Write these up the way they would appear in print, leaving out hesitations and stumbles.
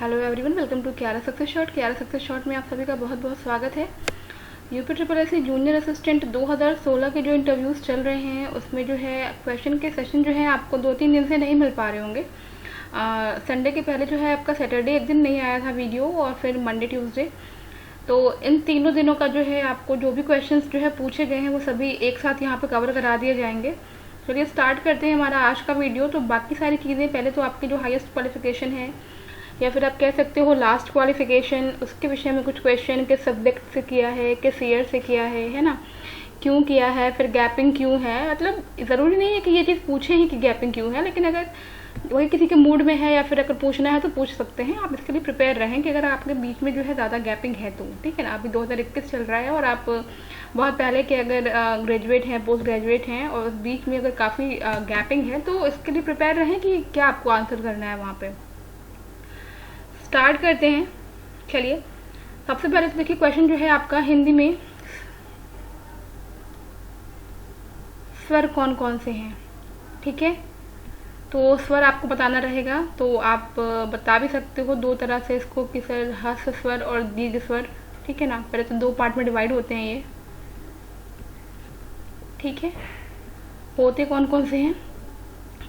Hello everyone, welcome to क्यारा success shot. क्यारा success shot में आप सभी का बहुत बहुत स्वागत है। UP triple S junior assistant 2016 के जो इंटरव्यूज़ चल रहे हैं उसमें जो है क्वेश्चन के सेशन जो है आपको 2-3 दिन से नहीं मिल पा रहे होंगे। संडे के पहले जो है आपका सैटरडे एक दिन नहीं आया था वीडियो, और फिर मंडे ट्यूसडे। तो इन तीनों दिनों का जो है आपको जो भी क्वेश्चंस जो है पूछे गए हैं वो सभी एक साथ यहाँ पे कवर करा दिए जाएंगे। चलिए स्टार्ट करते हैं हमारा आज का वीडियो। तो बाकी सारी चीज़ें पहले तो आपकी जो हाईएस्ट क्वालिफिकेशन है या फिर आप कह सकते हो लास्ट क्वालिफिकेशन, उसके विषय में कुछ क्वेश्चन किस सब्जेक्ट से किया है, किस ईयर से किया है ना, क्यों किया है, फिर गैपिंग क्यों है। मतलब ज़रूरी नहीं है कि ये चीज़ पूछे ही कि गैपिंग क्यों है, लेकिन अगर वही किसी के मूड में है या फिर अगर पूछना है तो पूछ सकते हैं। आप इसके लिए प्रिपेयर रहें कि अगर आपके बीच में जो है ज़्यादा गैपिंग है तो ठीक है ना। अभी 2021 चल रहा है और आप बहुत पहले के अगर ग्रेजुएट हैं, पोस्ट ग्रेजुएट हैं और उस बीच में अगर काफ़ी गैपिंग है तो इसके लिए प्रिपेयर रहें कि क्या आपको आंसर करना है वहाँ पर। स्टार्ट करते हैं। चलिए सबसे पहले तो देखिए क्वेश्चन जो है आपका हिंदी में स्वर कौन कौन से हैं, ठीक है। तो स्वर आपको बताना रहेगा। तो आप बता भी सकते हो दो तरह से इसको कि सर ह्रस्व स्वर और दीर्घ स्वर, ठीक है ना। पहले तो दो पार्ट में डिवाइड होते हैं ये, ठीक है। होते कौन कौन से हैं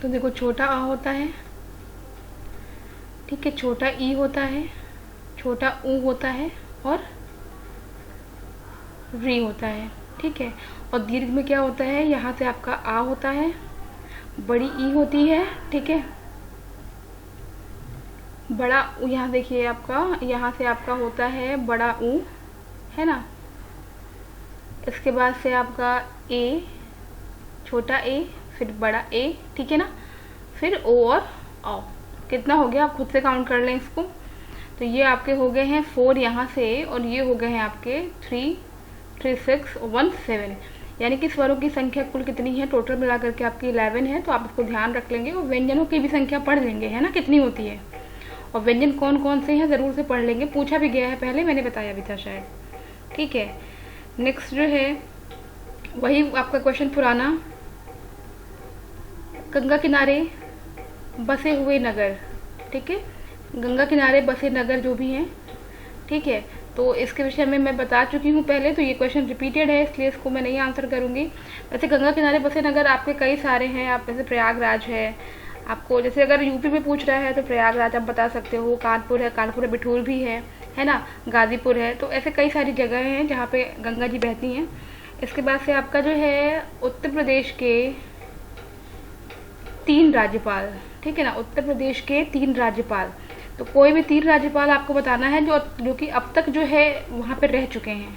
तो देखो, छोटा आ होता है, ठीक है, छोटा ई होता है, छोटा ऊ होता है और री होता है, ठीक है। और दीर्घ में क्या होता है, यहाँ से आपका आ होता है, बड़ी ई होती है, ठीक है, बड़ा ऊ, यहाँ देखिए आपका यहाँ से आपका होता है बड़ा ऊ, है ना। इसके बाद से आपका ए, छोटा ए, फिर बड़ा ए, ठीक है ना, फिर ओ और औ। कितना हो गया आप खुद से काउंट कर लें इसको। तो ये आपके हो गए हैं 4 यहाँ से, और ये हो गए हैं आपके 3, 3, 6, 1, 7। यानी कि स्वरों की संख्या कुल कितनी है, टोटल मिला करके आपकी 11 है। तो आप इसको ध्यान रख लेंगे और व्यंजनों की भी संख्या पढ़ लेंगे, है ना, कितनी होती है। और व्यंजन कौन कौन से हैं ज़रूर से पढ़ लेंगे, पूछा भी गया है पहले, मैंने बताया भी था शायद, ठीक है। नेक्स्ट जो है वही आपका क्वेश्चन पुराना, गंगा किनारे बसे हुए नगर, ठीक है, गंगा किनारे बसे नगर जो भी हैं, ठीक है। तो इसके विषय में मैं बता चुकी हूँ पहले, तो ये क्वेश्चन रिपीटेड है इसलिए इसको मैं नहीं आंसर करूँगी। वैसे गंगा किनारे बसे नगर आपके कई सारे हैं। आप जैसे प्रयागराज है, आपको जैसे अगर यूपी में पूछ रहा है तो प्रयागराज आप बता सकते हो, कानपुर है, कानपुर बिठूर भी है ना, गाजीपुर है। तो ऐसे कई सारी जगह हैं जहाँ पे गंगा जी बहती हैं। इसके बाद से आपका जो है उत्तर प्रदेश के 3 राज्यपाल, ठीक है ना, उत्तर प्रदेश के 3 राज्यपाल। तो कोई भी 3 राज्यपाल आपको बताना है जो कि अब तक जो है वहाँ पे रह चुके हैं।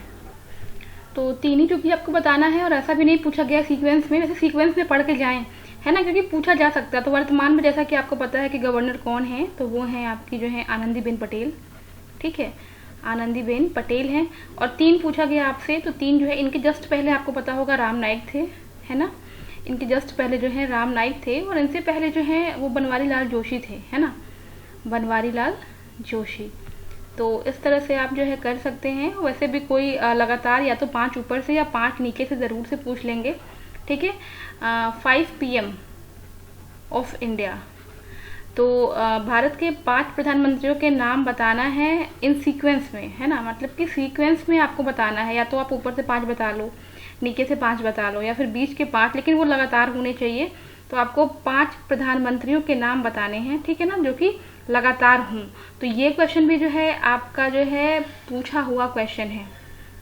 तो 3 ही जो कि आपको बताना है, और ऐसा भी नहीं पूछा गया सीक्वेंस में, वैसे सीक्वेंस में पढ़ के जाएं, है ना, क्योंकि पूछा जा सकता है। तो वर्तमान में जैसा कि आपको पता है कि गवर्नर कौन है, तो वो हैं आपकी जो है आनंदीबेन पटेल, ठीक है, आनंदीबेन पटेल हैं। और 3 पूछा गया आपसे, तो 3 जो है इनके जस्ट पहले आपको पता होगा राम नाईक थे, है ना, इनके जस्ट पहले जो है राम नाईक थे, और इनसे पहले जो है वो बनवारी लाल जोशी थे, है ना, बनवारी लाल जोशी। तो इस तरह से आप जो है कर सकते हैं। वैसे भी कोई लगातार या तो 5 ऊपर से या 5 नीचे से ज़रूर से पूछ लेंगे, ठीक है। 5 PM ऑफ इंडिया, तो भारत के 5 प्रधानमंत्रियों के नाम बताना है इन सीक्वेंस में, है ना, मतलब कि सीक्वेंस में आपको बताना है। या तो आप ऊपर से 5 बता लो, नीचे से 5 बता लो, या फिर बीच के 5, लेकिन वो लगातार होने चाहिए। तो आपको 5 प्रधानमंत्रियों के नाम बताने हैं, ठीक है ना, जो कि लगातार हूँ। तो ये क्वेश्चन भी जो है आपका जो है पूछा हुआ क्वेश्चन है,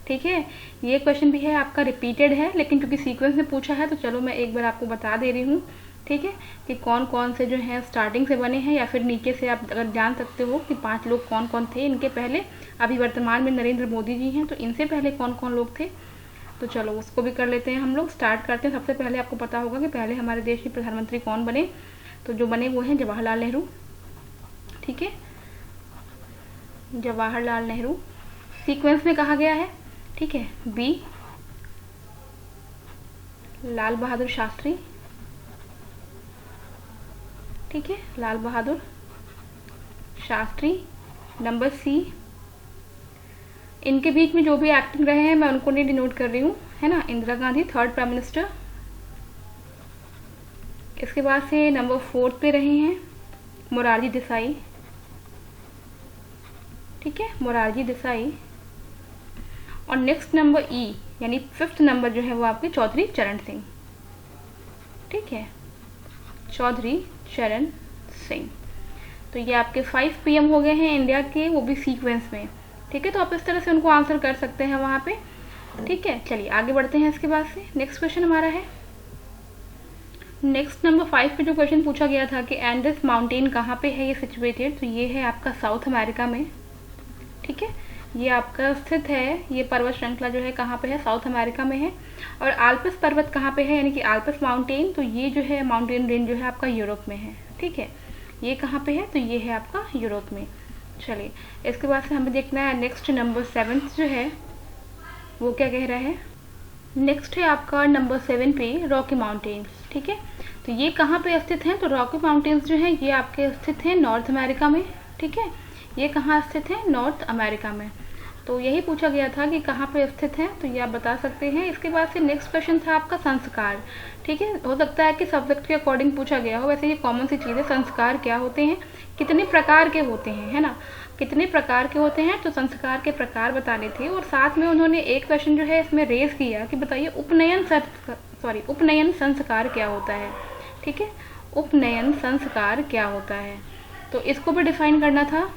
ठीक है। ये क्वेश्चन भी है आपका रिपीटेड है, लेकिन क्योंकि सीक्वेंस में पूछा है तो चलो मैं एक बार आपको बता दे रही हूँ, ठीक है, कि कौन कौन से जो है स्टार्टिंग से बने हैं, या फिर नीचे से आप अगर जान सकते हो कि 5 लोग कौन कौन थे इनके पहले। अभी वर्तमान में नरेंद्र मोदी जी हैं, तो इनसे पहले कौन कौन लोग थे। तो चलो उसको भी कर लेते हैं हम लोग, स्टार्ट करते हैं। सबसे पहले आपको पता होगा कि पहले हमारे देश के प्रधानमंत्री कौन बने। तो जो बने वो हैं जवाहरलाल नेहरू, ठीक है, जवाहरलाल नेहरू। सीक्वेंस में कहा गया है, ठीक है, बी लाल बहादुर शास्त्री, ठीक है, लाल बहादुर शास्त्री। नंबर सी, इनके बीच में जो भी एक्टिंग रहे हैं मैं उनको नहीं डिनोट कर रही हूँ, है ना, Indira Gandhi 3rd prime minister. इसके बाद से नंबर 4 पे रहे हैं मोरारजी देसाई, ठीक है, मोरारजी देसाई। और नेक्स्ट नंबर ई यानी 5th नंबर जो है वो आपके चौधरी चरण सिंह। ठीक है, चौधरी चरण सिंह। तो ये आपके 5 PM हो गए हैं इंडिया के, वो भी सीक्वेंस में। ठीक है, तो आप इस तरह से उनको आंसर कर सकते हैं वहाँ पे। ठीक है, चलिए आगे बढ़ते हैं इसके बाद से। नेक्स्ट क्वेश्चन हमारा है, नेक्स्ट नंबर 5 पे जो क्वेश्चन पूछा गया था कि एंडेस माउंटेन कहाँ पे है ये सिचुएटेड, तो ये है आपका साउथ अमेरिका में। ठीक है, ये आपका स्थित है, ये पर्वत श्रृंखला जो है कहाँ पे है, साउथ अमेरिका में है। और आल्प्स पर्वत कहाँ पे है, यानी कि आल्प्स माउंटेन, तो ये जो है माउंटेन रेंज जो है आपका यूरोप में है। ठीक है, ये कहाँ पे है, तो ये है आपका यूरोप में। चलिए इसके बाद से हमें देखना है नेक्स्ट नंबर 7 जो है वो क्या कह रहा है। नेक्स्ट है आपका नंबर 7 पे रॉकी माउंटेन्स। ठीक है, तो ये कहाँ पे स्थित हैं, तो रॉकी माउंटेन्स जो है ये आपके स्थित हैं नॉर्थ अमेरिका में। ठीक है, ये कहाँ स्थित है, नॉर्थ अमेरिका में। तो यही पूछा गया था कि कहाँ पे स्थित है, तो ये आप बता सकते हैं। इसके बाद से नेक्स्ट क्वेश्चन था आपका संस्कार। ठीक है, हो सकता है कि सब्जेक्ट के अकॉर्डिंग पूछा गया हो, वैसे ये कॉमन सी चीज़ है। संस्कार क्या होते हैं, कितने प्रकार के होते हैं, है ना, कितने प्रकार के होते हैं, तो संस्कार के प्रकार बताने थे। और साथ में उन्होंने एक क्वेश्चन जो है इसमें रेज किया कि बताइए उपनयन संस्कार क्या होता है। ठीक है, उपनयन संस्कार क्या होता है, तो इसको भी डिफाइन करना था।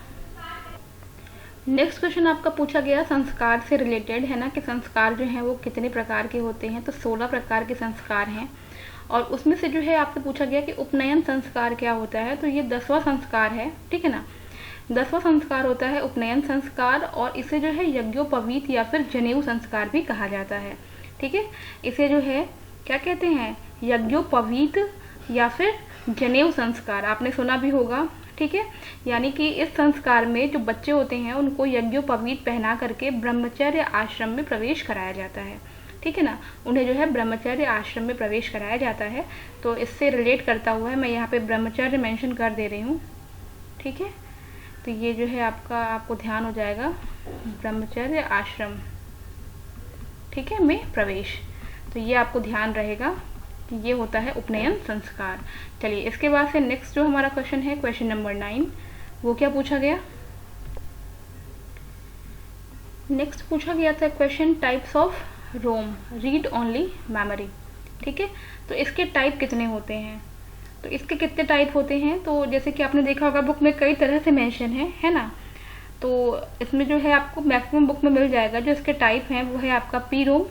नेक्स्ट क्वेश्चन आपका पूछा गया संस्कार से रिलेटेड, है ना, कि संस्कार जो हैं वो कितने प्रकार के होते हैं, तो 16 प्रकार के संस्कार हैं। और उसमें से जो है आपसे पूछा गया कि उपनयन संस्कार क्या होता है, तो ये 10वां संस्कार है। ठीक है ना, 10वां संस्कार होता है उपनयन संस्कार, और इसे जो है यज्ञोपवीत या फिर जनेऊ संस्कार भी कहा जाता है। ठीक है, इसे जो है क्या कहते हैं, यज्ञोपवीत या फिर जनेऊ संस्कार, आपने सुना भी होगा। ठीक है, यानी कि इस संस्कार में जो बच्चे होते हैं उनको यज्ञोपवीत पहना करके ब्रह्मचर्य आश्रम में प्रवेश कराया जाता है। ठीक है ना, उन्हें जो है ब्रह्मचर्य आश्रम में प्रवेश कराया जाता है। तो इससे रिलेट करता हुआ है मैं यहाँ पे ब्रह्मचर्य मेंशन कर दे रही हूँ। ठीक है, तो ये जो है आपको ध्यान हो जाएगा, ब्रह्मचर्य आश्रम, ठीक है, में प्रवेश। तो ये आपको ध्यान रहेगा कि ये होता है उपनयन संस्कार। चलिए इसके बाद से नेक्स्ट जो हमारा क्वेश्चन है, क्वेश्चन नंबर 9, वो क्या पूछा गया। नेक्स्ट पूछा गया था question types of ROM read only memory. ठीक है, तो इसके टाइप कितने होते हैं, तो इसके कितने टाइप होते हैं, तो जैसे कि आपने देखा होगा बुक में कई तरह से मेंशन है ना। तो इसमें जो है आपको मैक्सिमम बुक में मिल जाएगा जो इसके टाइप हैं, वो है आपका पी रोम।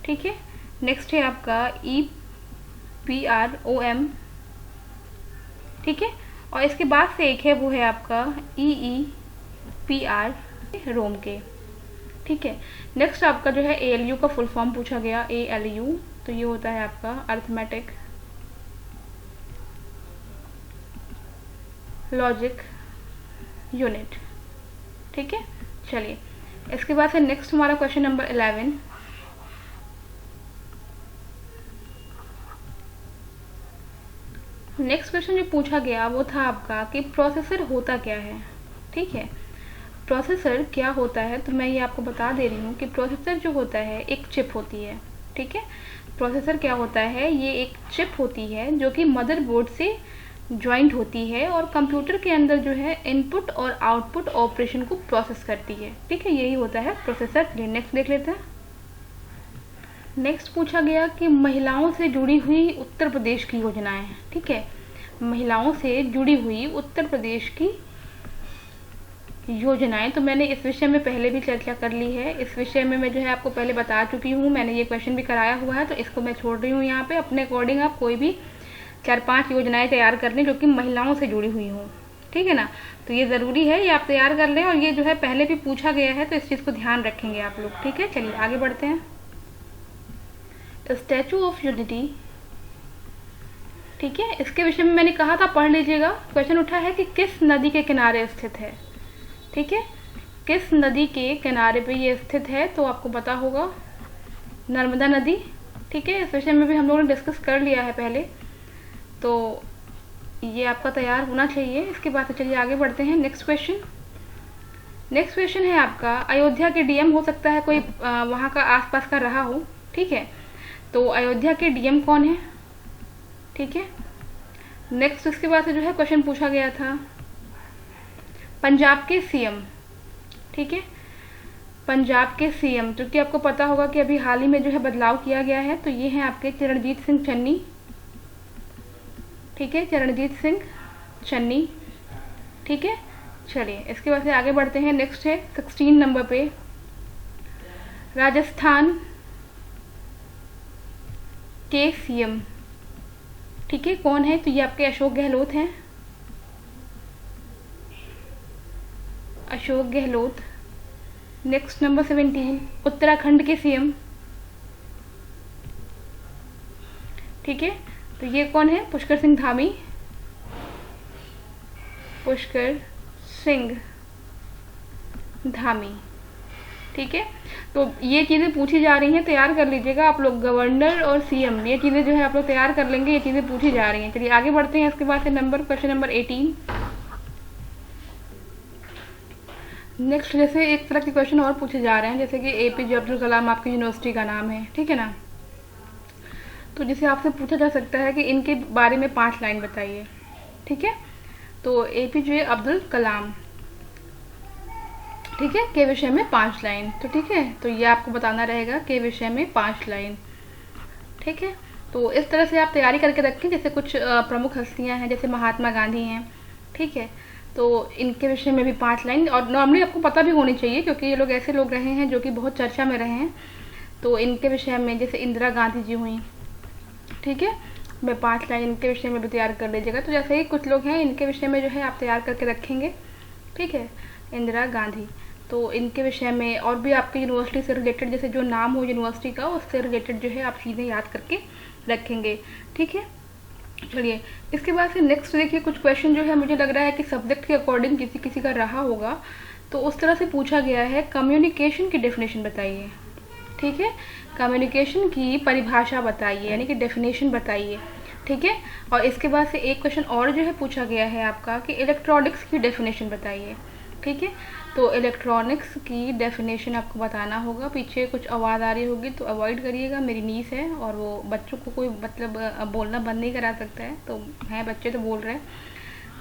ठीक है, नेक्स्ट है आपका EPROM। ठीक है, और इसके बाद से एक है वो है आपका EEPR रोम के। ठीक है, नेक्स्ट आपका जो है ALU का फुल फॉर्म पूछा गया, ALU, तो ये होता है आपका अर्थमेटिक लॉजिक यूनिट। ठीक है, चलिए इसके बाद से नेक्स्ट हमारा क्वेश्चन नंबर 11। नेक्स्ट क्वेश्चन जो पूछा गया वो था आपका कि प्रोसेसर होता क्या है। ठीक है, प्रोसेसर क्या होता है, तो मैं ये आपको बता दे रही हूँ कि प्रोसेसर जो होता है एक चिप होती है। ठीक है, प्रोसेसर क्या होता है, ये एक चिप होती है जो कि मदरबोर्ड से ज्वाइंट होती है और कंप्यूटर के अंदर जो है इनपुट और आउटपुट ऑपरेशन को प्रोसेस करती है। ठीक है, यही होता है प्रोसेसर। चलिए नेक्स्ट देख लेते हैं। नेक्स्ट पूछा गया कि महिलाओं से जुड़ी हुई उत्तर प्रदेश की योजनाएं। ठीक है, महिलाओं से जुड़ी हुई उत्तर प्रदेश की योजनाएं, तो मैंने इस विषय में पहले भी चर्चा कर ली है। इस विषय में मैं जो है आपको पहले बता चुकी हूँ, मैंने ये क्वेश्चन भी कराया हुआ है, तो इसको मैं छोड़ रही हूँ यहाँ पे। अपने अकॉर्डिंग आप कोई भी 4-5 योजनाएं तैयार कर लें जो कि महिलाओं से जुड़ी हुई हों। ठीक है ना, तो ये ज़रूरी है, ये आप तैयार कर लें, और ये जो है पहले भी पूछा गया है, तो इस चीज़ को ध्यान रखेंगे आप लोग। ठीक है, चलिए आगे बढ़ते हैं। Statue of unity. ठीक है, इसके विषय में मैंने कहा था पढ़ लीजिएगा। क्वेश्चन उठा है कि किस नदी के किनारे स्थित है। ठीक है, किस नदी के किनारे पे ये स्थित है, तो आपको पता होगा नर्मदा नदी। ठीक है, इस विषय में भी हम लोगों ने डिस्कस कर लिया है पहले, तो ये आपका तैयार होना चाहिए। इसके बाद चलिए आगे बढ़ते हैं। नेक्स्ट क्वेश्चन है आपका अयोध्या के डीएम हो सकता है कोई वहाँ का आसपास का रहा हो। ठीक है, तो अयोध्या के डीएम कौन है। ठीक है, नेक्स्ट इसके बाद से जो है क्वेश्चन पूछा गया था पंजाब के सीएम, ठीक है, पंजाब के सीएम, क्योंकि आपको पता होगा कि अभी हाल ही में जो है बदलाव किया गया है, तो ये हैं आपके चरणजीत सिंह चन्नी, ठीक है, चरणजीत सिंह चन्नी, ठीक है। चलिए इसके बाद से आगे बढ़ते हैं। नेक्स्ट है 16 नंबर पे राजस्थान के सीएम, ठीक है, कौन है? तो ये आपके अशोक गहलोत हैं, अशोक गहलोत। नेक्स्ट नंबर 17 उत्तराखंड के सीएम, ठीक है, तो ये कौन है? पुष्कर सिंह धामी, पुष्कर सिंह धामी, ठीक है। तो ये चीज़ें पूछी जा रही हैं, तैयार कर लीजिएगा आप लोग। गवर्नर और सीएम, ये चीज़ें जो है आप लोग तैयार कर लेंगे, ये चीज़ें पूछी जा रही हैं। चलिए आगे बढ़ते हैं। इसके बाद से क्वेश्चन नंबर 18। नेक्स्ट जैसे एक तरह के क्वेश्चन और पूछे जा रहे हैं, जैसे कि एपीजे अब्दुल कलाम आपकी यूनिवर्सिटी का नाम है, ठीक है ना। तो जिसे आपसे पूछा जा सकता है कि इनके बारे में 5 लाइन बताइए, ठीक है। तो एपीजे अब्दुल कलाम, ठीक है, के विषय में 5 लाइन, तो ठीक है, तो ये आपको बताना रहेगा के विषय में 5 लाइन, ठीक है। तो इस तरह से आप तैयारी करके रखें। जैसे कुछ प्रमुख हस्तियां हैं, जैसे महात्मा गांधी हैं, ठीक है, तो इनके विषय में भी 5 लाइन, और नॉर्मली आपको पता भी होनी चाहिए क्योंकि ये लोग ऐसे लोग रहे हैं जो कि बहुत चर्चा में रहे हैं। तो इनके विषय में जैसे इंदिरा गांधी जी हुई, ठीक है, मैं 5 लाइन इनके विषय में भी तैयार कर लीजिएगा। तो जैसे ही कुछ लोग हैं इनके विषय में जो है आप तैयार करके रखेंगे, ठीक है। इंदिरा गांधी, तो इनके विषय में और भी आपके यूनिवर्सिटी से रिलेटेड जैसे जो नाम हो यूनिवर्सिटी का उससे रिलेटेड जो है आप सीधे याद करके रखेंगे, ठीक है। चलिए इसके बाद से नेक्स्ट देखिए, कुछ क्वेश्चन जो है मुझे लग रहा है कि सब्जेक्ट के अकॉर्डिंग किसी किसी का रहा होगा, तो उस तरह से पूछा गया है। कम्युनिकेशन की डेफिनेशन बताइए, ठीक है, कम्युनिकेशन की परिभाषा बताइए, यानी कि डेफिनेशन बताइए, ठीक है। और इसके बाद से एक क्वेश्चन और जो है पूछा गया है आपका कि इलेक्ट्रॉनिक्स की डेफिनेशन बताइए, ठीक है। तो इलेक्ट्रॉनिक्स की डेफिनेशन आपको बताना होगा। पीछे कुछ आवाज़ आ रही होगी तो अवॉइड करिएगा, मेरी नीस है और वो बच्चों को कोई मतलब बोलना बंद नहीं करा सकता है, तो हैं बच्चे तो बोल रहे हैं।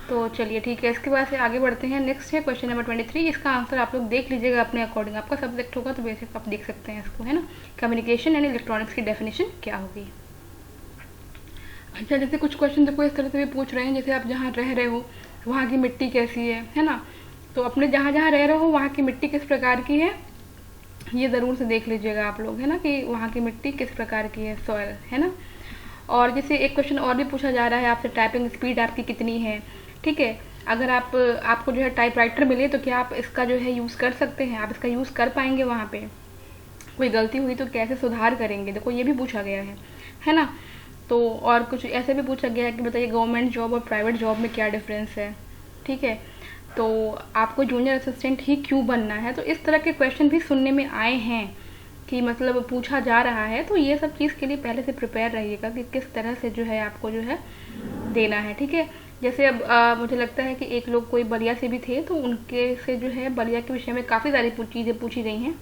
तो चलिए ठीक है, इसके बाद से आगे बढ़ते हैं। नेक्स्ट है क्वेश्चन नंबर 23। इसका आंसर आप लोग देख लीजिएगा अपने अकॉर्डिंग, आपका सब्जेक्ट होगा तो बेसिक आप देख सकते हैं इसको, है ना। कम्युनिकेशन यानी इलेक्ट्रॉनिक्स की डेफिनेशन क्या होगी। अच्छा, जैसे कुछ क्वेश्चन देखो इस तरह से भी पूछ रहे हैं, जैसे आप जहाँ रह रहे हो वहाँ की मिट्टी कैसी है ना। तो अपने जहाँ जहाँ रह रहे हो वहाँ की मिट्टी किस प्रकार की है, ये ज़रूर से देख लीजिएगा आप लोग, है ना, कि वहाँ की मिट्टी किस प्रकार की है, सॉइल, है ना। और जैसे एक क्वेश्चन और भी पूछा जा रहा है आपसे, टाइपिंग स्पीड आपकी कितनी है, ठीक है। अगर आपको जो है टाइपराइटर मिले तो क्या आप इसका जो है यूज़ कर सकते हैं, आप इसका यूज़ कर पाएंगे, वहाँ पे कोई गलती हुई तो कैसे सुधार करेंगे, देखो ये भी पूछा गया है ना। तो और कुछ ऐसे भी पूछा गया है कि बताइए गवर्नमेंट जॉब और प्राइवेट जॉब में क्या डिफरेंस है, ठीक है। तो आपको जूनियर असिस्टेंट ही क्यों बनना है, तो इस तरह के क्वेश्चन भी सुनने में आए हैं कि मतलब पूछा जा रहा है। तो ये सब चीज़ के लिए पहले से प्रिपेयर रहिएगा कि किस तरह से जो है आपको जो है देना है, ठीक है। जैसे अब मुझे लगता है कि एक लोग कोई बलिया से भी थे, तो उनके से जो है बलिया के विषय में काफ़ी सारी चीज़ें पूछी गई हैं,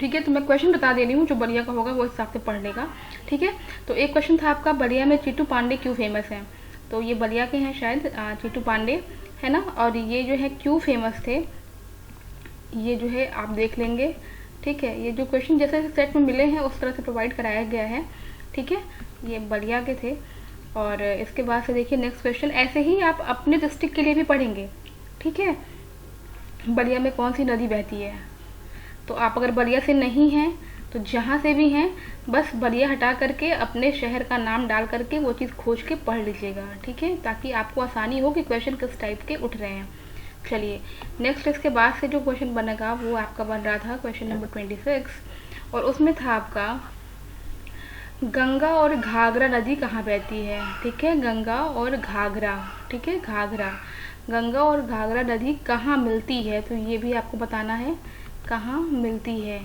ठीक है। तो मैं क्वेश्चन बता दे रही हूँ, जो बलिया का होगा वो हिसाब से पढ़ लेगा, ठीक है। तो एक क्वेश्चन था आपका, बलिया में चीटू पांडे क्यों फेमस हैं। तो ये बलिया के हैं शायद चीटू पांडे, है ना। और ये जो है क्यों फेमस थे, ये जो है आप देख लेंगे, ठीक है। ये जो क्वेश्चन जैसे सेट में मिले हैं उस तरह से प्रोवाइड कराया गया है, ठीक है। ये बलिया के थे। और इसके बाद से देखिए नेक्स्ट क्वेश्चन, ऐसे ही आप अपने डिस्ट्रिक्ट के लिए भी पढ़ेंगे, ठीक है। बलिया में कौन सी नदी बहती है, तो आप अगर बलिया से नहीं हैं तो जहाँ से भी हैं बस बलिया हटा करके अपने शहर का नाम डाल करके वो चीज़ खोज के पढ़ लीजिएगा, ठीक है, ताकि आपको आसानी हो कि क्वेश्चन किस टाइप के उठ रहे हैं। चलिए नेक्स्ट इसके बाद से जो क्वेश्चन बनेगा वो आपका बन रहा था क्वेश्चन नंबर 26, और उसमें था आपका गंगा और घाघरा नदी कहाँ बहती है, ठीक है। गंगा और घाघरा, ठीक है, घाघरा, गंगा और घाघरा नदी कहाँ मिलती है, तो ये भी आपको बताना है कहाँ मिलती है,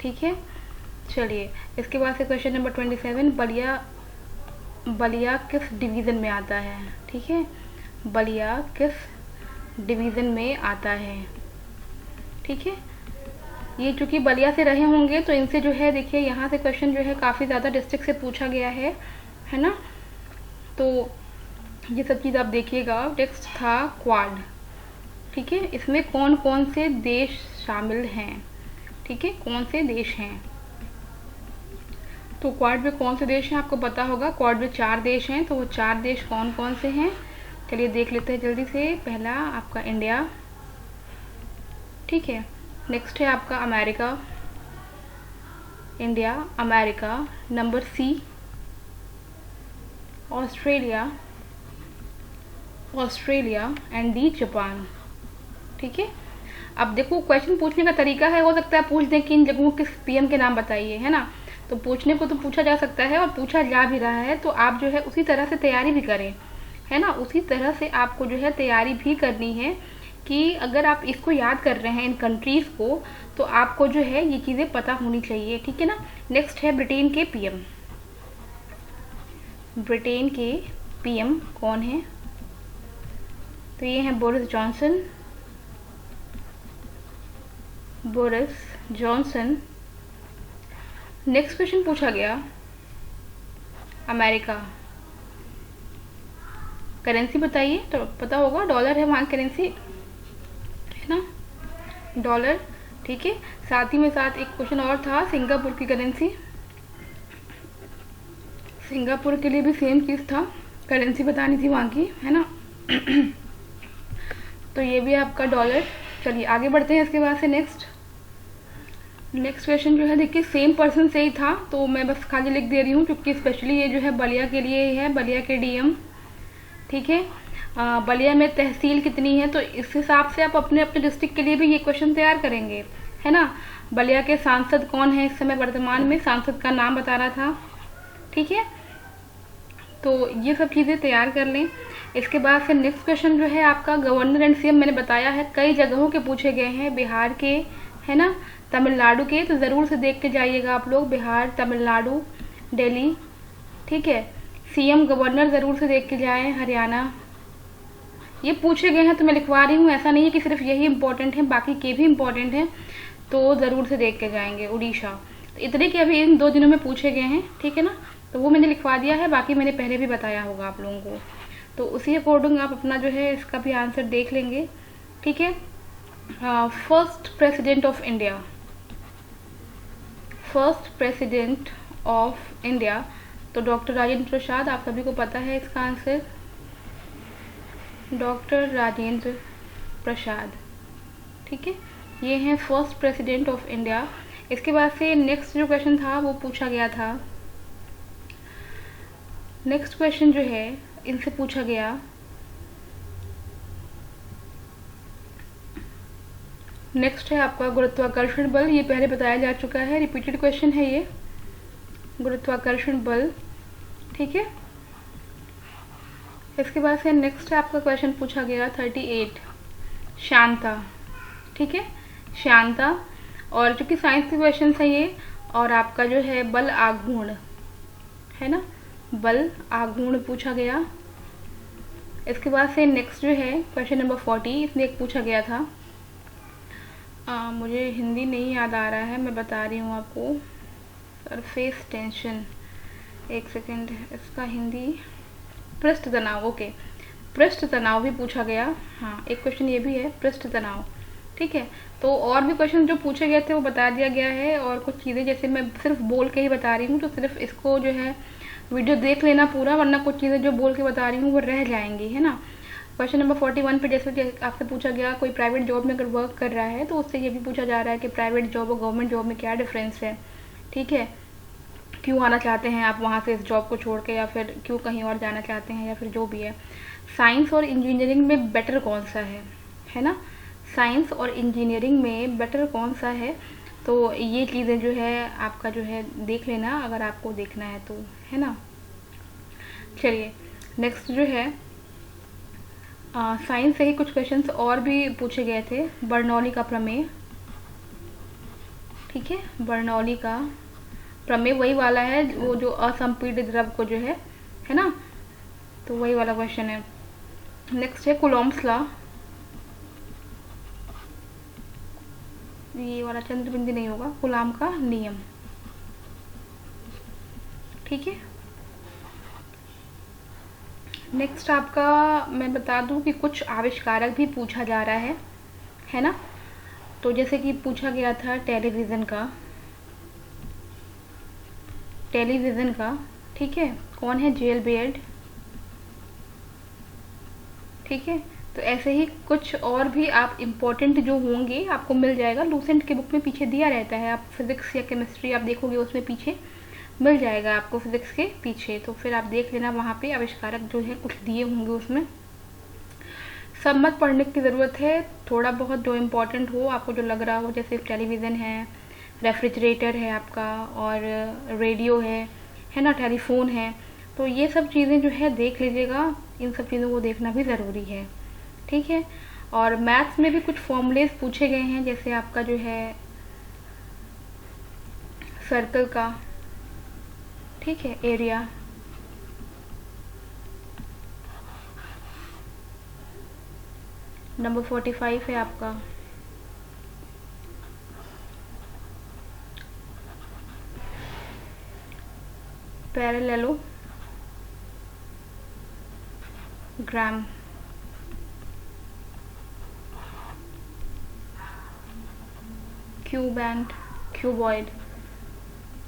ठीक है। चलिए इसके बाद से क्वेश्चन नंबर 27, बलिया किस डिवीज़न में आता है, ठीक है। बलिया किस डिवीज़न में आता है, ठीक है। ये चूँकि बलिया से रहे होंगे तो इनसे जो है देखिए यहाँ से क्वेश्चन जो है काफ़ी ज़्यादा डिस्ट्रिक्ट से पूछा गया है ना। तो ये सब चीज़ आप देखिएगा। नेक्स्ट था क्वाड, ठीक है, इसमें कौन कौन से देश शामिल हैं, ठीक है, कौन से देश हैं। तो क्वाड में कौन से देश हैं आपको पता होगा, क्वाड में 4 देश हैं, तो वो 4 देश कौन कौन से हैं चलिए देख लेते हैं जल्दी से। पहला आपका इंडिया, ठीक है, नेक्स्ट है आपका America, India America, number c Australia, Australia and d Japan, ठीक है। अब देखो क्वेश्चन पूछने का तरीका है, हो सकता है पूछ दें कि इन जगहों के पीएम के नाम बताइए, है ना, तो पूछने को तो पूछा जा सकता है और पूछा जा भी रहा है, तो आप जो है उसी तरह से तैयारी भी करें, है ना, उसी तरह से आपको जो है तैयारी भी करनी है कि अगर आप इसको याद कर रहे हैं इन कंट्रीज़ को, तो आपको जो है ये चीज़ें पता होनी चाहिए, ठीक है ना। नेक्स्ट है ब्रिटेन के पीएम, ब्रिटेन के पीएम कौन है, तो ये हैं Boris Johnson, Boris Johnson. Next question पूछा गया अमेरिका, करेंसी बताइए, तो पता होगा डॉलर है वहाँ करेंसी, है ना, डॉलर, ठीक है। साथ ही में साथ एक क्वेश्चन और था सिंगापुर की करेंसी, सिंगापुर के लिए भी सेम चीज़ था, करेंसी बतानी थी वहाँ की, है ना। तो ये भी आपका डॉलर। चलिए आगे बढ़ते हैं इसके बाद से नेक्स्ट क्वेश्चन जो है देखिए सेम पर्सन से ही था, तो मैं बस खाली लिख दे रही हूँ क्योंकि स्पेशली ये जो है बलिया के लिए ही है, बलिया के डीएम, ठीक है। बलिया में तहसील कितनी है, तो इस हिसाब से आप अपने अपने डिस्ट्रिक्ट के लिए भी ये क्वेश्चन तैयार करेंगे, है ना। बलिया के सांसद कौन है इस समय वर्तमान में, सांसद का नाम बता रहा था, ठीक है। तो ये सब चीज़ें तैयार कर लें। इसके बाद से नेक्स्ट क्वेश्चन जो है आपका गवर्नर एंड सीएम, मैंने बताया है कई जगहों के पूछे गए हैं, बिहार के, है ना, तमिलनाडु के, तो ज़रूर से देख के जाइएगा आप लोग, बिहार, तमिलनाडु, दिल्ली, ठीक है। सीएम गवर्नर ज़रूर से देख के जाएं, हरियाणा, ये पूछे गए हैं तो मैं लिखवा रही हूँ, ऐसा नहीं है कि सिर्फ यही इंपॉर्टेंट है, बाकी के भी इंपॉर्टेंट हैं, तो ज़रूर से देख के जाएंगे। उड़ीसा, तो इतने के अभी इन 2 दिनों में पूछे गए हैं, ठीक है ना, तो वो मैंने लिखवा दिया है, बाकी मैंने पहले भी बताया होगा आप लोगों को, तो उसी अकॉर्डिंग आप अपना जो है इसका भी आंसर देख लेंगे, ठीक है। First president of India, first president of India, तो डॉक्टर राजेंद्र प्रसाद, आप सभी को पता है इसका आंसर, डॉक्टर राजेंद्र प्रसाद, ठीक है, ये हैं फर्स्ट प्रेसिडेंट ऑफ इंडिया। इसके बाद से नेक्स्ट जो क्वेश्चन था वो पूछा गया था, नेक्स्ट क्वेश्चन जो है इनसे पूछा गया, नेक्स्ट है आपका गुरुत्वाकर्षण बल, ये पहले बताया जा चुका है, रिपीटेड क्वेश्चन है ये, गुरुत्वाकर्षण बल, ठीक है। इसके बाद से नेक्स्ट आपका क्वेश्चन पूछा गया 38, शांता, ठीक है, शांता, और चूंकि साइंस के क्वेश्चन है ये, और आपका जो है बल आघूर्ण, है ना, बल आघूर्ण पूछा गया। इसके बाद से नेक्स्ट जो है क्वेश्चन नंबर 40, इसमें एक पूछा गया था, मुझे हिंदी नहीं याद आ रहा है, मैं बता रही हूँ आपको, सरफेस टेंशन, एक सेकेंड, इसका हिंदी पृष्ठ तनाव, ओके, पृष्ठ तनाव भी पूछा गया, हाँ एक क्वेश्चन ये भी है पृष्ठ तनाव, ठीक है। तो और भी क्वेश्चन जो पूछे गए थे वो बता दिया गया है, और कुछ चीज़ें जैसे मैं सिर्फ बोल के ही बता रही हूँ, तो सिर्फ इसको जो है वीडियो देख लेना पूरा, वरना कुछ चीज़ें जो बोल के बता रही हूँ वो रह जाएंगी, है ना। क्वेश्चन नंबर 41 पे जैसे आपसे पूछा गया कोई प्राइवेट जॉब में अगर वर्क कर रहा है, तो उससे ये भी पूछा जा रहा है कि प्राइवेट जॉब और गवर्नमेंट जॉब में क्या डिफरेंस है, ठीक है, क्यों आना चाहते हैं आप वहाँ से इस जॉब को छोड़ के, या फिर क्यों कहीं और जाना चाहते हैं, या फिर जो भी है। साइंस और इंजीनियरिंग में बेटर कौन सा है ना, साइंस और इंजीनियरिंग में बेटर कौन सा है, तो ये चीज़ें जो है आपका जो है देख लेना अगर आपको देखना है तो, है ना। चलिए नेक्स्ट जो है साइंस से ही कुछ क्वेश्चंस और भी पूछे गए थे, बर्नौली का प्रमेय, ठीक है, बर्नौली का प्रमेय वही वाला है वो जो असंपीडित द्रव को जो है ना, तो वही वाला क्वेश्चन है। नेक्स्ट है कूलॉम्स लॉ, ये वाला चंद्रबिंदी नहीं होगा, कूलॉम का नियम, ठीक है। नेक्स्ट आपका मैं बता दूं कि कुछ आविष्कारक भी पूछा जा रहा है, है ना। तो जैसे कि पूछा गया था टेलीविज़न का, ठीक है, कौन है, जेल बेयर्ड, ठीक है। तो ऐसे ही कुछ और भी आप इम्पोर्टेंट जो होंगे आपको मिल जाएगा, लूसेंट के बुक में पीछे दिया रहता है। आप फिज़िक्स या केमिस्ट्री आप देखोगे उसमें पीछे मिल जाएगा आपको, फिज़िक्स के पीछे। तो फिर आप देख लेना, वहाँ पे आविष्कारक जो है कुछ दिए होंगे उसमें। सब मत पढ़ने की ज़रूरत है, थोड़ा बहुत जो इम्पोर्टेंट हो, आपको जो लग रहा हो, जैसे टेलीविज़न है, रेफ्रिजरेटर है आपका, और रेडियो है ना, टेलीफोन है। तो ये सब चीज़ें जो है देख लीजिएगा, इन सब चीज़ों को देखना भी ज़रूरी है, ठीक है। और मैथ्स में भी कुछ फॉर्मूलेस पूछे गए हैं, जैसे आपका जो है सर्कल का, ठीक है, एरिया, नंबर 45 है आपका। पैरेललोग्राम, क्यूब एंड क्यूबॉइड,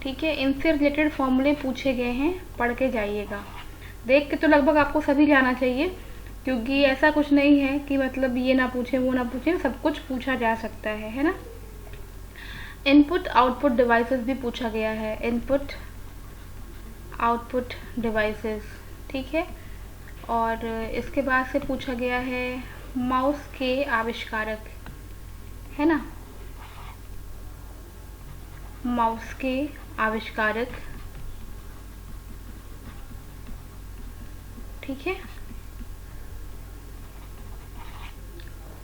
ठीक है। इनसे रिलेटेड फॉर्मूले पूछे गए हैं, पढ़ के जाइएगा। देख के तो लगभग आपको सभी जाना चाहिए, क्योंकि ऐसा कुछ नहीं है कि मतलब ये ना पूछे वो ना पूछे, सब कुछ पूछा जा सकता है ना। इनपुट आउटपुट डिवाइसेस भी पूछा गया है, इनपुट आउटपुट डिवाइसेस, ठीक है। और इसके बाद से पूछा गया है माउस के आविष्कारक, है ना, माउस के आविष्कारक, ठीक है।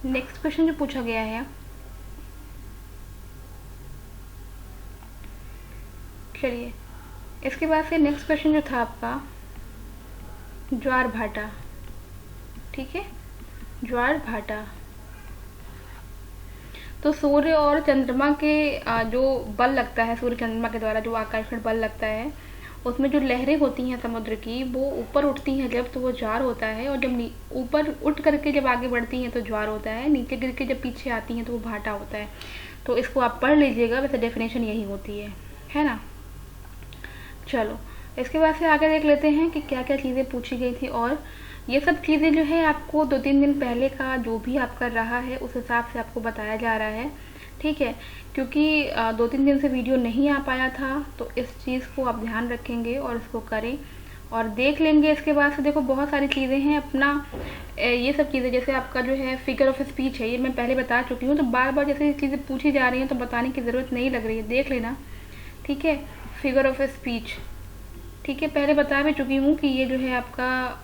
नेक्स्ट क्वेश्चन जो पूछा गया है, चलिए इसके बाद से नेक्स्ट क्वेश्चन जो था आपका ज्वार भाटा, ठीक है, ज्वार भाटा। तो सूर्य और चंद्रमा के जो बल लगता है, सूर्य चंद्रमा के द्वारा जो आकर्षण बल लगता है, उसमें जो लहरें होती हैं समुद्र की, वो ऊपर उठती हैं जब, तो वो ज्वार होता है। और जब ऊपर उठ करके जब आगे बढ़ती हैं तो ज्वार होता है, नीचे गिर के जब पीछे आती हैं तो वो भाटा होता है। तो इसको आप पढ़ लीजिएगा, वैसे डेफिनेशन यही होती है ना। चलो इसके बाद से आगे देख लेते हैं कि क्या क्या चीज़ें पूछी गई थी। और ये सब चीज़ें जो है आपको 2-3 दिन पहले का जो भी आपका रहा है उस हिसाब से आपको बताया जा रहा है, ठीक है। क्योंकि 2-3 दिन से वीडियो नहीं आ पाया था, तो इस चीज़ को आप ध्यान रखेंगे और इसको करें और देख लेंगे। इसके बाद से देखो बहुत सारी चीज़ें हैं अपना, ये सब चीज़ें जैसे आपका जो है फिगर ऑफ स्पीच है, ये मैं पहले बता चुकी हूँ। तो बार बार जैसे ये चीज़ें पूछी जा रही हैं तो बताने की ज़रूरत नहीं लग रही है, देख लेना, ठीक है। फिगर ऑफ स्पीच, ठीक है, पहले बता भी चुकी हूँ कि ये जो है आपका,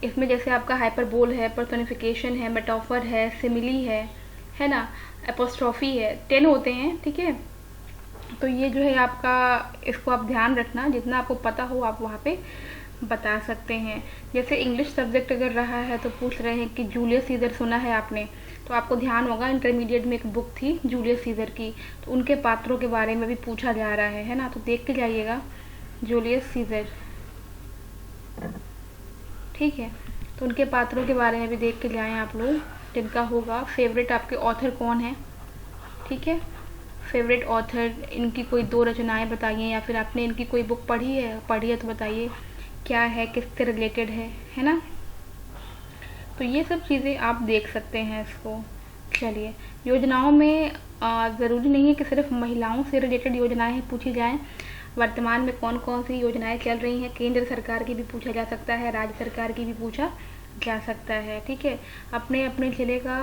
इसमें जैसे आपका हाइपरबोल है, पर्सोनिफिकेशन है, मेटाफर है, सिमिली है ना, एपोस्ट्रॉफी है, 10 होते हैं, ठीक है। तो ये जो है आपका, इसको आप ध्यान रखना, जितना आपको पता हो आप वहाँ पे बता सकते हैं। जैसे इंग्लिश सब्जेक्ट अगर रहा है तो पूछ रहे हैं कि जूलियस सीजर सुना है आपने, तो आपको ध्यान होगा इंटरमीडिएट में एक बुक थी जूलियस सीजर की, तो उनके पात्रों के बारे में भी पूछा जा रहा है ना। तो देख के जाइएगा जूलियस सीजर, ठीक है। तो उनके पात्रों के बारे में भी देख के जाएं आप लोग, जिनका होगा फेवरेट आपके ऑथर कौन है, ठीक है। फेवरेट ऑथर, इनकी कोई 2 रचनाएं बताइए, या फिर आपने इनकी कोई बुक पढ़ी है तो बताइए क्या है, किससे रिलेटेड है ना। तो ये सब चीज़ें आप देख सकते हैं इसको। चलिए, योजनाओं में ज़रूरी नहीं है कि सिर्फ महिलाओं से रिलेटेड योजनाएं पूछी जाएं। वर्तमान में कौन कौन सी योजनाएं चल रही हैं, केंद्र सरकार की भी पूछा जा सकता है, राज्य सरकार की भी पूछा जा सकता है, ठीक है। अपने अपने जिले का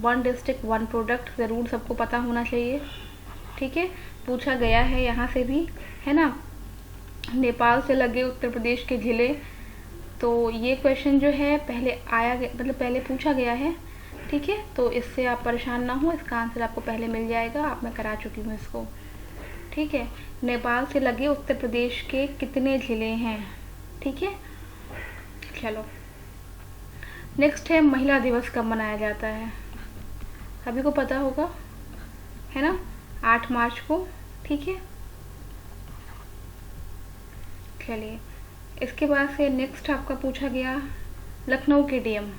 1 डिस्ट्रिक्ट 1 प्रोडक्ट ज़रूर सबको पता होना चाहिए, ठीक है। पूछा गया है यहाँ से भी, है ना। नेपाल से लगे उत्तर प्रदेश के ज़िले, तो ये क्वेश्चन जो है पहले मतलब पहले पूछा गया है, ठीक है। तो इससे आप परेशान ना हो, इसका आंसर आपको पहले मिल जाएगा, आप मैं करा चुकी हूँ इसको, ठीक है। नेपाल से लगे उत्तर प्रदेश के कितने ज़िले हैं, ठीक है। चलो नेक्स्ट है महिला दिवस कब मनाया जाता है, सभी को पता होगा, है ना, 8 मार्च को, ठीक है। चलिए इसके बाद से नेक्स्ट आपका पूछा गया लखनऊ के डीएम,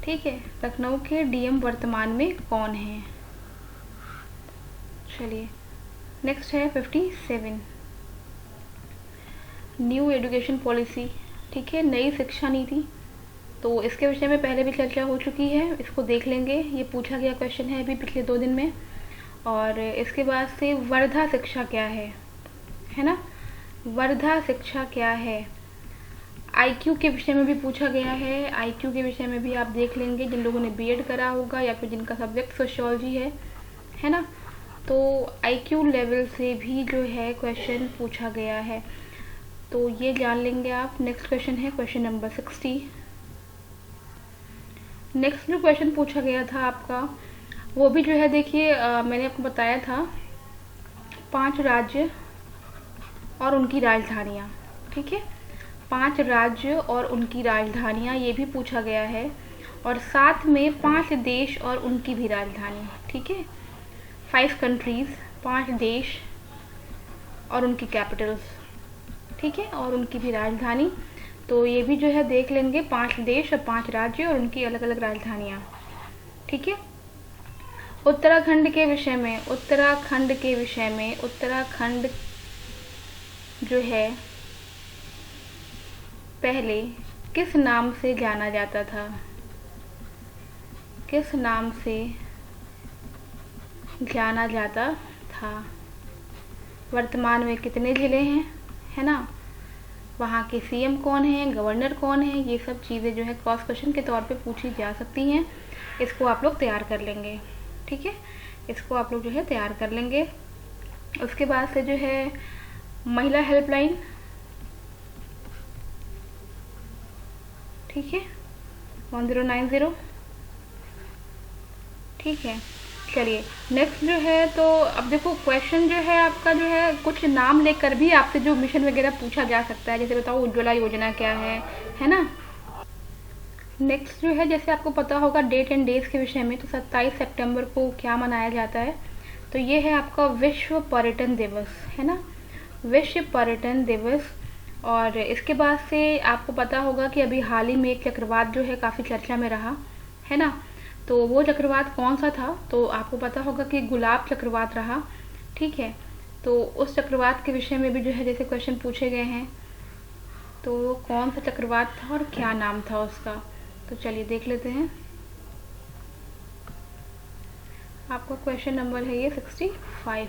ठीक है, लखनऊ के डीएम वर्तमान में कौन है। चलिए नेक्स्ट है 57, न्यू एजुकेशन पॉलिसी। ठीक है, नई शिक्षा नीति। तो इसके विषय में पहले भी चर्चा हो चुकी है, इसको देख लेंगे। ये पूछा गया क्वेश्चन है अभी पिछले 2 दिन में। और इसके बाद से वर्धा शिक्षा क्या है ना, वर्धा शिक्षा क्या है। आईक्यू के विषय में भी पूछा गया है, आईक्यू के विषय में भी आप देख लेंगे जिन लोगों ने बीएड करा होगा या फिर जिनका सब्जेक्ट सोशियोलॉजी है ना। तो आईक्यू लेवल से भी जो है क्वेश्चन पूछा गया है, तो ये जान लेंगे आप। नेक्स्ट क्वेश्चन है क्वेश्चन नंबर 60। नेक्स्ट जो क्वेश्चन पूछा गया था आपका वो भी जो है, देखिए मैंने आपको बताया था 5 राज्य और उनकी राजधानियाँ। ठीक है, 5 राज्य और उनकी राजधानियाँ ये भी पूछा गया है, और साथ में 5 देश और उनकी भी राजधानी। ठीक है, 5 कंट्रीज़, 5 देश और उनकी कैपिटल्स। ठीक है, और उनकी भी राजधानी। तो ये भी जो है देख लेंगे, 5 देश और 5 राज्य और उनकी अलग अलग राजधानियाँ। ठीक है, उत्तराखंड के विषय में, उत्तराखंड जो है पहले किस नाम से जाना जाता था, किस नाम से जाना जाता था। वर्तमान में कितने ज़िले हैं, है ना, वहाँ के सीएम कौन है, गवर्नर कौन है, ये सब चीज़ें जो है क्रॉस क्वेश्चन के तौर पे पूछी जा सकती हैं। इसको आप लोग तैयार कर लेंगे। ठीक है, इसको आप लोग जो है तैयार कर लेंगे। उसके बाद से जो है महिला हेल्पलाइन। ठीक है, 1090। ठीक है, चलिए नेक्स्ट जो है, तो अब देखो क्वेश्चन जो है आपका जो है कुछ नाम लेकर भी आपसे जो मिशन वगैरह पूछा जा सकता है। जैसे बताओ उज्ज्वला योजना क्या है ना। नेक्स्ट जो है, जैसे आपको पता होगा डेट एंड डेज के विषय में, तो 27 सितंबर को क्या मनाया जाता है, तो ये है आपका विश्व पर्यटन दिवस, है ना, विश्व पर्यटन दिवस। और इसके बाद से आपको पता होगा कि अभी हाल ही में एक चक्रवात जो है काफ़ी चर्चा में रहा, है ना। तो वो चक्रवात कौन सा था, तो आपको पता होगा कि गुलाब चक्रवात रहा। ठीक है, तो उस चक्रवात के विषय में भी जो है जैसे क्वेश्चन पूछे गए हैं, तो वो कौन सा चक्रवात था और क्या नाम था उसका। तो चलिए देख लेते हैं। आपका क्वेश्चन नंबर है ये 65।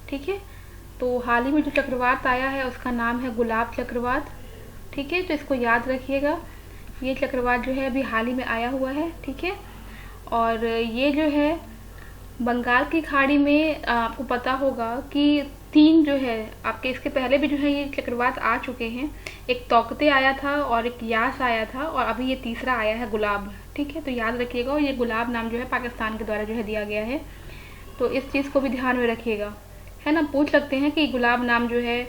ठीक है, तो हाल ही में जो चक्रवात आया है उसका नाम है गुलाब चक्रवात। ठीक है, तो इसको याद रखिएगा, ये चक्रवात जो है अभी हाल ही में आया हुआ है। ठीक है, और ये जो है बंगाल की खाड़ी में आपको पता होगा कि 3 जो है आपके, इसके पहले भी जो है ये चक्रवात आ चुके हैं। एक तौकते आया था और एक यास आया था, और अभी ये तीसरा आया है गुलाब। ठीक है, तो याद रखिएगा, और ये गुलाब नाम जो है पाकिस्तान के द्वारा जो है दिया गया है, तो इस चीज़ को भी ध्यान में रखिएगा, है ना। पूछ सकते हैं कि गुलाब नाम जो है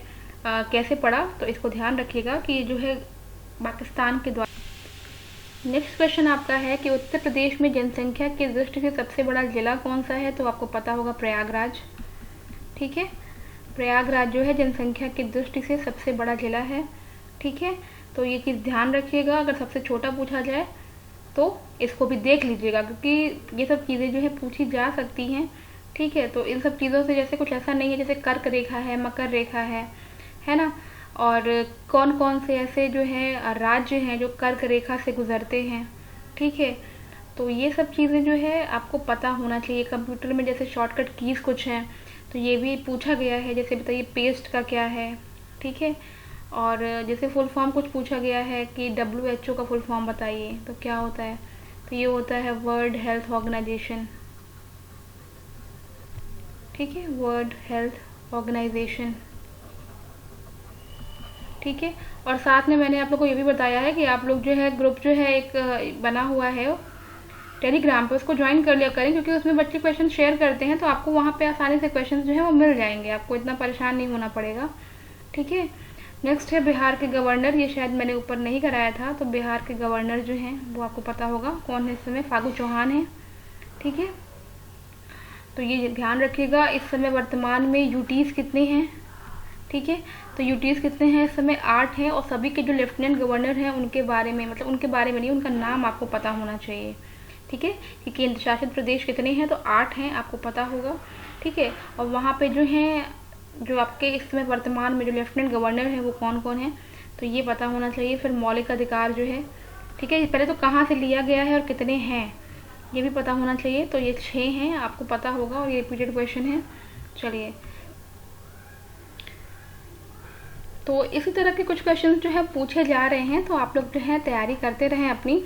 कैसे पड़ा, तो इसको ध्यान रखिएगा कि जो है पाकिस्तान के द्वारा। नेक्स्ट क्वेश्चन आपका है कि उत्तर प्रदेश में जनसंख्या की दृष्टि से सबसे बड़ा जिला कौन सा है, तो आपको पता होगा प्रयागराज। ठीक है, प्रयागराज जो है जनसंख्या की दृष्टि से सबसे बड़ा जिला है। ठीक है, तो ये चीज़ ध्यान रखिएगा, अगर सबसे छोटा पूछा जाए तो इसको भी देख लीजिएगा, क्योंकि ये सब चीज़ें जो है पूछी जा सकती हैं। ठीक है, तो इन सब चीज़ों से जैसे कुछ ऐसा नहीं है, जैसे कर्क रेखा है, मकर रेखा है ना, और कौन कौन से ऐसे जो है राज्य हैं जो कर्क रेखा से गुजरते हैं। ठीक है, तो ये सब चीज़ें जो है आपको पता होना चाहिए। कंप्यूटर में जैसे शॉर्टकट कीज़ कुछ हैं, तो ये भी पूछा गया है, जैसे बताइए पेस्ट का क्या है। ठीक है, और जैसे फुल फॉर्म कुछ पूछा गया है कि WHO का फुल फॉर्म बताइए, तो क्या होता है, तो ये होता है वर्ल्ड हेल्थ ऑर्गेनाइजेशन। ठीक है, वर्ल्ड हेल्थ ऑर्गेनाइजेशन। ठीक है, और साथ में मैंने आप लोग को ये भी बताया है कि आप लोग जो है ग्रुप जो है एक बना हुआ है टेलीग्राम पे, उसको ज्वाइन कर लिया करें, क्योंकि उसमें बच्चे क्वेश्चन शेयर करते हैं, तो आपको वहाँ पे आसानी से क्वेश्चन जो है वो मिल जाएंगे, आपको इतना परेशान नहीं होना पड़ेगा। ठीक है, नेक्स्ट है बिहार के गवर्नर, ये शायद मैंने ऊपर नहीं कराया था, तो बिहार के गवर्नर जो हैं वो आपको पता होगा कौन है इस समय, फागू चौहान है। ठीक है, तो ये ध्यान रखिएगा। इस समय वर्तमान में यूटीज़ कितने हैं, ठीक है, तो यूटीज़ कितने हैं इस समय 8 हैं, और सभी के जो लेफ्टिनेंट गवर्नर हैं उनके बारे में, मतलब उनके बारे में नहीं, उनका नाम आपको पता होना चाहिए। ठीक है, कि केंद्र शासित प्रदेश कितने हैं, तो 8 हैं, आपको पता होगा। ठीक है, और वहाँ पे जो हैं, जो आपके इसमें वर्तमान में जो लेफ्टिनेंट गवर्नर है वो कौन कौन है, तो ये पता होना चाहिए। फिर मौलिक अधिकार जो है, ठीक है, पहले तो कहाँ से लिया गया है और कितने हैं ये भी पता होना चाहिए। तो ये 6 हैं, आपको पता होगा, और ये रिपीटेड क्वेश्चन है। चलिए, तो इसी तरह के कुछ क्वेश्चन जो है पूछे जा रहे हैं, तो आप लोग जो है तैयारी करते रहें अपनी,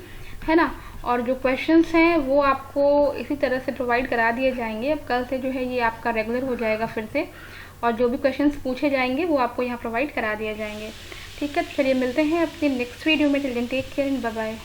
है ना। और जो क्वेश्चंस हैं वो आपको इसी तरह से प्रोवाइड करा दिए जाएंगे। अब कल से जो है ये आपका रेगुलर हो जाएगा फिर से, और जो भी क्वेश्चंस पूछे जाएंगे वो आपको यहाँ प्रोवाइड करा दिए जाएंगे। ठीक है, चलिए मिलते हैं अपनी नेक्स्ट वीडियो में। Till then take care and bye bye.